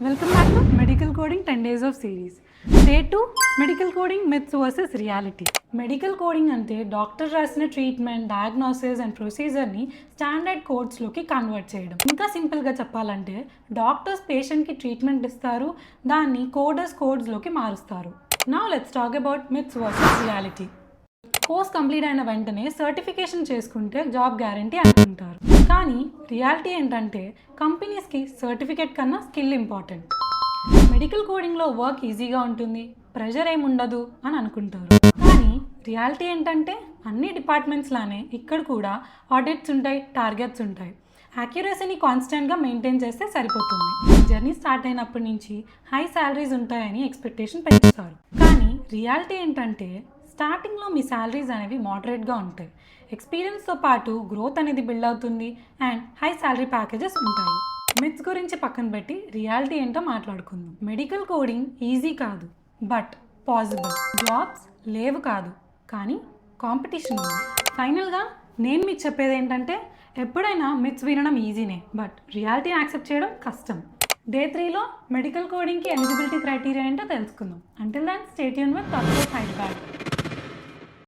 Welcome back to Medical Coding 10 Days of Series. Day 2 Medical Coding Myths versus Reality. Medical coding అంటే doctor రాసిన treatment, diagnosis and ప్రొసీజర్ని standard కోడ్స్లోకి convert చేయడం. ఇంకా సింపుల్గా చెప్పాలంటే డాక్టర్స్ పేషెంట్కి ట్రీట్మెంట్ ఇస్తారు, దాన్ని కోడ్స్లోకి మారుస్తారు. Now let's talk about myths versus reality. Course complete అయిన వెంటనే సర్టిఫికేషన్ చేసుకుంటే జాబ్ గ్యారంటీ అనుకుంటారు. కానీ రియాలిటీ ఏంటంటే కంపెనీస్కి సర్టిఫికేట్ కన్నా స్కిల్ ఇంపార్టెంట్. మెడికల్ కోడింగ్లో వర్క్ ఈజీగా ఉంటుంది, ప్రెషర్ ఏముండదు అని అనుకుంటారు. కానీ రియాలిటీ ఏంటంటే అన్ని డిపార్ట్మెంట్స్ లానే ఇక్కడ కూడా ఆడిట్స్ ఉంటాయి, టార్గెట్స్ ఉంటాయి. యాక్యురసీని కాన్స్టెంట్గా మెయింటైన్ చేస్తే సరిపోతుంది. జర్నీ స్టార్ట్ అయినప్పటి నుంచి హై శాలరీస్ ఉంటాయని ఎక్స్పెక్టేషన్ పెంచుతారు. కానీ రియాలిటీ ఏంటంటే స్టార్టింగ్లో మీ శాలరీస్ అనేవి మోడరేట్గా ఉంటాయి. ఎక్స్పీరియన్స్తో పాటు గ్రోత్ అనేది బిల్డ్ అవుతుంది అండ్ హై శాలరీ ప్యాకేజెస్ ఉంటాయి. మిత్స్ గురించి పక్కన పెట్టి రియాలిటీ ఏంటో మాట్లాడుకుందాం. మెడికల్ కోడింగ్ ఈజీ కాదు, బట్ పాసిబుల్. జాబ్స్ లేవు కాదు, కానీ కాంపిటీషన్ ఉంది. ఫైనల్గా నేను మీకు చెప్పేది ఏంటంటే ఎప్పుడైనా మిత్స్ వినడం ఈజీనే, బట్ రియాలిటీని యాక్సెప్ట్ చేయడం కష్టం. డే 3లో మెడికల్ కోడింగ్కి ఎలిజిబిలిటీ క్రైటీరియా ఏంటో తెలుసుకుందాం. Until then stay tuned with top Hyderabad.